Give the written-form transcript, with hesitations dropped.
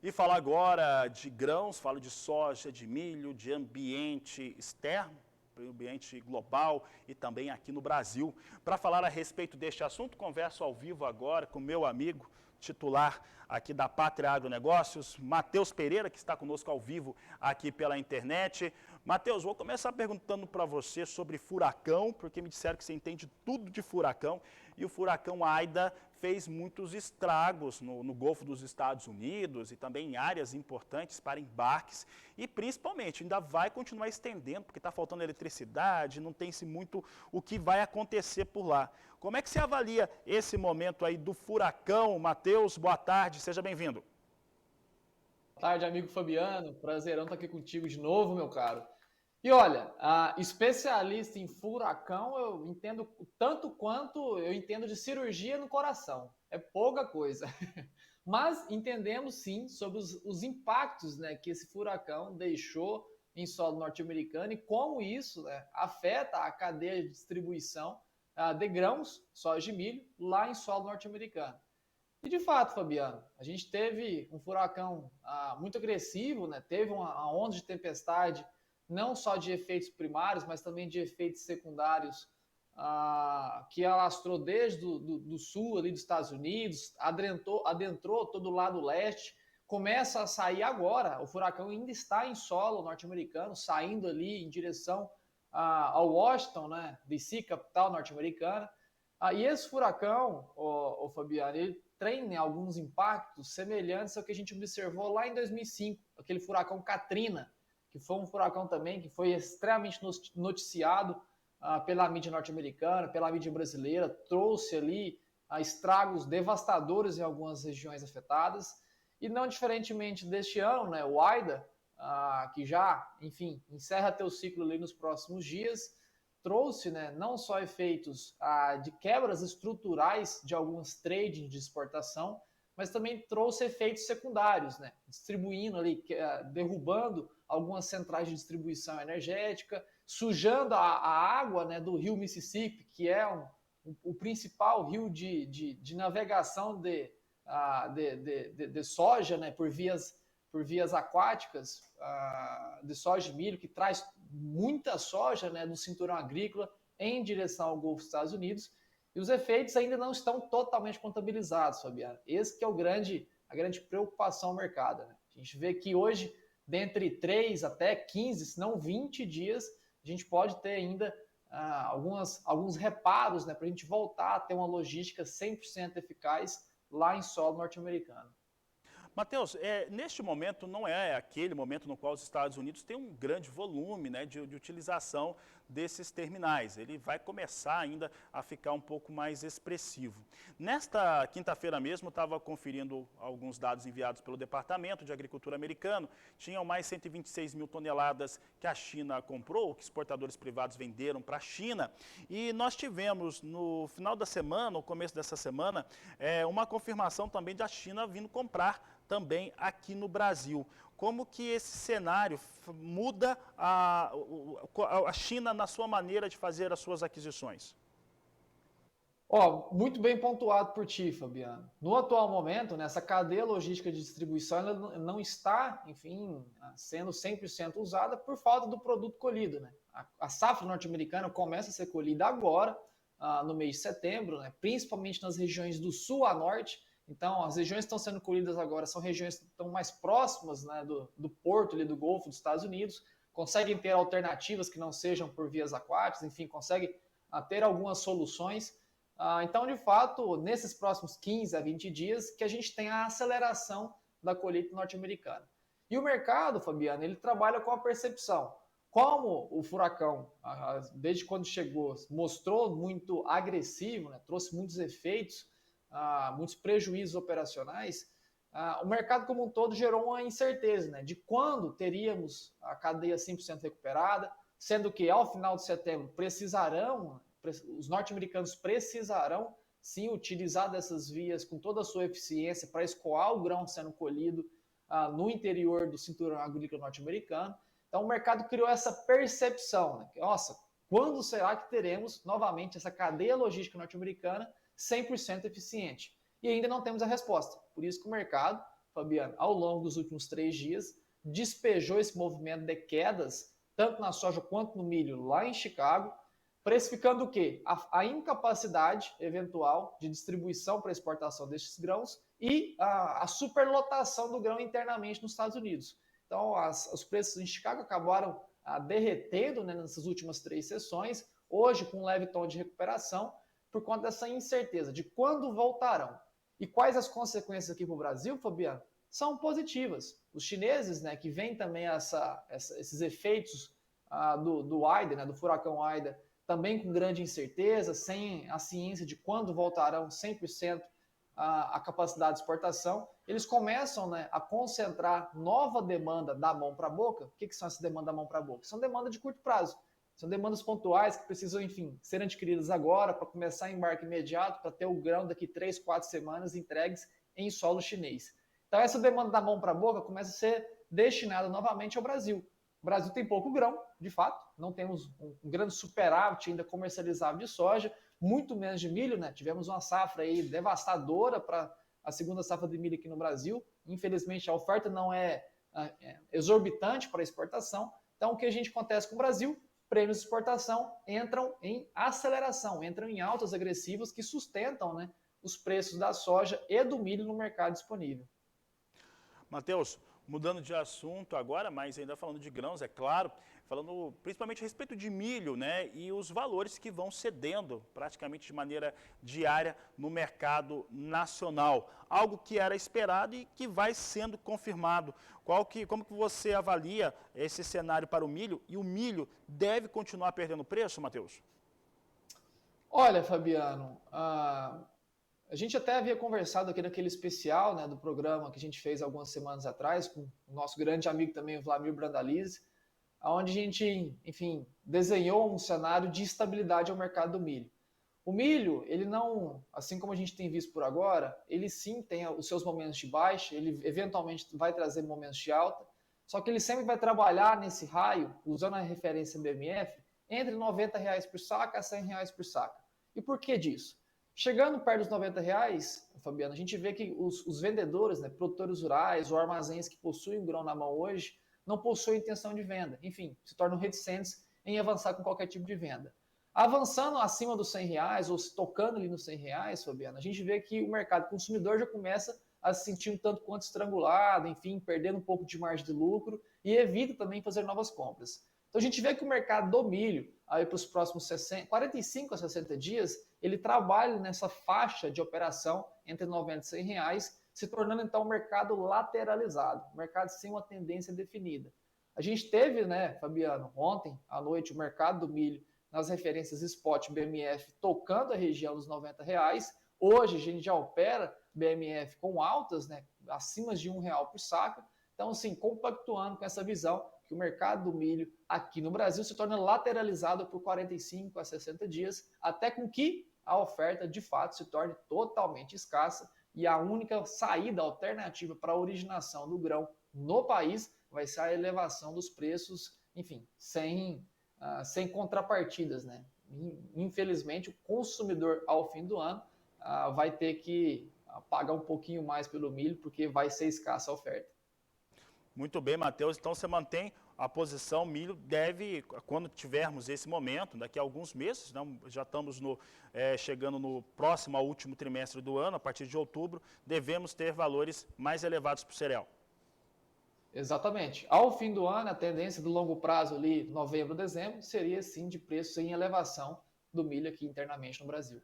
E falo agora de grãos, falo de soja, de milho, de ambiente externo, ambiente global e também aqui no Brasil. Para falar a respeito deste assunto, converso ao vivo agora com meu amigo titular aqui da Pátria Agronegócios, Matheus Pereira, que está conosco ao vivo aqui pela internet. Matheus, vou começar perguntando para você sobre furacão, porque me disseram que você entende tudo de furacão, e o furacão Aida fez muitos estragos no Golfo dos Estados Unidos e também em áreas importantes para embarques, e principalmente ainda vai continuar estendendo, porque está faltando eletricidade, não tem-se muito o que vai acontecer por lá. Como é que você avalia esse momento aí do furacão? Matheus, boa tarde, seja bem-vindo. Boa tarde, amigo Fabiano. Prazerão estar aqui contigo de novo, meu caro. E olha, especialista em furacão, eu entendo tanto quanto eu entendo de cirurgia no coração. É pouca coisa. Mas entendemos sim sobre os impactos, né, que esse furacão deixou em solo norte-americano e como isso, né, afeta a cadeia de distribuição de grãos, soja e milho, lá em solo norte-americano. E de fato, Fabiano, a gente teve um furacão muito agressivo, né? Teve uma onda de tempestade, não só de efeitos primários, mas também de efeitos secundários, que alastrou desde do sul ali dos Estados Unidos, adentrou todo o lado leste, começa a sair agora. O furacão ainda está em solo norte-americano, saindo ali em direção ao Washington, né? DC, capital norte-americana. E esse furacão, o Fabiano, ele tem alguns impactos semelhantes ao que a gente observou lá em 2005, aquele furacão Katrina, que foi um furacão também que foi extremamente noticiado pela mídia norte-americana, pela mídia brasileira, trouxe ali estragos devastadores em algumas regiões afetadas. E não diferentemente deste ano, né, o Aida, que já, enfim, encerra teu ciclo ali nos próximos dias, trouxe, né, não só efeitos de quebras estruturais de alguns tradings de exportação, mas também trouxe efeitos secundários, né, distribuindo ali, derrubando algumas centrais de distribuição energética, sujando a água, né, do rio Mississippi, que é o principal rio de navegação de soja, né, por vias aquáticas, de soja e milho, que traz muita soja, né, do cinturão agrícola em direção ao Golfo dos Estados Unidos, e os efeitos ainda não estão totalmente contabilizados, Fabiano. Esse que é a grande preocupação ao mercado, né? A gente vê que hoje, dentre 3 até 15, se não 20 dias, a gente pode ter ainda alguns reparos, né, para a gente voltar a ter uma logística 100% eficaz lá em solo norte-americano. Matheus, neste momento não é aquele momento no qual os Estados Unidos têm um grande volume, né, de utilização desses terminais. Ele vai começar ainda a ficar um pouco mais expressivo. Nesta quinta-feira mesmo, eu estava conferindo alguns dados enviados pelo Departamento de Agricultura americano. Tinham mais 126 mil toneladas que a China comprou, que exportadores privados venderam para a China. E nós tivemos no final da semana, no começo dessa semana, uma confirmação também da China vindo comprar também aqui no Brasil. Como que esse cenário muda a China na sua maneira de fazer as suas aquisições? Muito bem pontuado por ti, Fabiano. No atual momento, nessa cadeia logística de distribuição ela não está, enfim, sendo 100% usada por falta do produto colhido, né? A safra norte-americana começa a ser colhida agora, no mês de setembro, né? Principalmente nas regiões do sul a norte. Então, as regiões que estão sendo colhidas agora são regiões que estão mais próximas, né, do porto ali do Golfo dos Estados Unidos, conseguem ter alternativas que não sejam por vias aquáticas, enfim, conseguem ter algumas soluções. Então, de fato, nesses próximos 15 a 20 dias, que a gente tem a aceleração da colheita norte-americana. E o mercado, Fabiano, ele trabalha com a percepção. Como o furacão, desde quando chegou, mostrou muito agressivo, né, trouxe muitos efeitos, muitos prejuízos operacionais, o mercado como um todo gerou uma incerteza, né, de quando teríamos a cadeia 100% recuperada, sendo que ao final de setembro os norte-americanos precisarão sim utilizar dessas vias com toda a sua eficiência para escoar o grão sendo colhido no interior do cinturão agrícola norte-americano. Então o mercado criou essa percepção, né, que, nossa, quando será que teremos novamente essa cadeia logística norte-americana 100% eficiente? E ainda não temos a resposta. Por isso que o mercado Fabiano, ao longo dos últimos 3 dias, despejou esse movimento de quedas, tanto na soja quanto no milho, lá em Chicago, precificando o quê? A incapacidade eventual de distribuição para exportação destes grãos e a superlotação do grão internamente nos Estados Unidos. Então, os preços em Chicago acabaram derretendo, né, nessas últimas 3 sessões, hoje com um leve tom de recuperação, por conta dessa incerteza de quando voltarão. E quais as consequências aqui para o Brasil, Fabiano? São positivas. Os chineses, né, que vêm também esses efeitos do Aida, né, do furacão Aida, também com grande incerteza, sem a ciência de quando voltarão 100% a capacidade de exportação, eles começam, né, a concentrar nova demanda da mão para a boca. O que são essas demandas da mão para a boca? São demandas de curto prazo. São demandas pontuais que precisam, enfim, ser adquiridas agora para começar embarque imediato, para ter o grão daqui 3, 4 semanas entregues em solo chinês. Então, essa demanda da mão para a boca começa a ser destinada novamente ao Brasil. O Brasil tem pouco grão, de fato, não temos um grande superávit ainda comercializável de soja, muito menos de milho, né? Tivemos uma safra aí devastadora para a segunda safra de milho aqui no Brasil. Infelizmente, a oferta não é exorbitante para exportação. Então, o que a gente acontece com o Brasil? Prêmios de exportação entram em aceleração, entram em altas agressivas que sustentam, né, os preços da soja e do milho no mercado disponível. Matheus, mudando de assunto agora, mas ainda falando de grãos, é claro, falando principalmente a respeito de milho, né, e os valores que vão cedendo praticamente de maneira diária no mercado nacional. Algo que era esperado e que vai sendo confirmado. Como que você avalia esse cenário para o milho? E o milho deve continuar perdendo preço, Matheus? Olha, Fabiano, a gente até havia conversado aqui naquele especial, né, do programa que a gente fez algumas semanas atrás com o nosso grande amigo também, o Vlamir Brandalize, onde a gente, enfim, desenhou um cenário de estabilidade ao mercado do milho. O milho, ele não, assim como a gente tem visto por agora, ele sim tem os seus momentos de baixa, ele eventualmente vai trazer momentos de alta, só que ele sempre vai trabalhar nesse raio, usando a referência BMF, entre R$ 90 por saca a R$ 100 por saca. E por que disso? Chegando perto dos R$ 90, Fabiano, a gente vê que os vendedores, né, produtores rurais ou armazéns que possuem o grão na mão hoje, não possuem intenção de venda. Enfim, se tornam reticentes em avançar com qualquer tipo de venda. Avançando acima dos R$ 100 ou se tocando ali nos R$ 100, Fabiano, a gente vê que o mercado consumidor já começa a se sentir um tanto quanto estrangulado, enfim, perdendo um pouco de margem de lucro e evita também fazer novas compras. Então a gente vê que o mercado do milho, aí para os próximos 45 a 60 dias, ele trabalha nessa faixa de operação entre 90 e 100 reais, se tornando então um mercado lateralizado, um mercado sem uma tendência definida. A gente teve, né, Fabiano, ontem à noite o mercado do milho nas referências Spot BMF tocando a região dos R$ 90. Hoje a gente já opera BMF com altas, né, acima de R$ 1 por saca. Então, assim, compactuando com essa visão que o mercado do milho aqui no Brasil se torna lateralizado por 45 a 60 dias, até com que a oferta de fato se torne totalmente escassa e a única saída alternativa para a originação do grão no país vai ser a elevação dos preços, enfim, sem contrapartidas, né? Infelizmente, o consumidor, ao fim do ano, vai ter que pagar um pouquinho mais pelo milho, porque vai ser escassa a oferta. Muito bem, Matheus. Então, você mantém a posição, milho deve, quando tivermos esse momento, daqui a alguns meses, não, já estamos chegando no próximo ao último trimestre do ano, a partir de outubro, devemos ter valores mais elevados para o cereal. Exatamente. Ao fim do ano, a tendência do longo prazo ali, novembro, dezembro, seria sim de preços em elevação do milho aqui internamente no Brasil.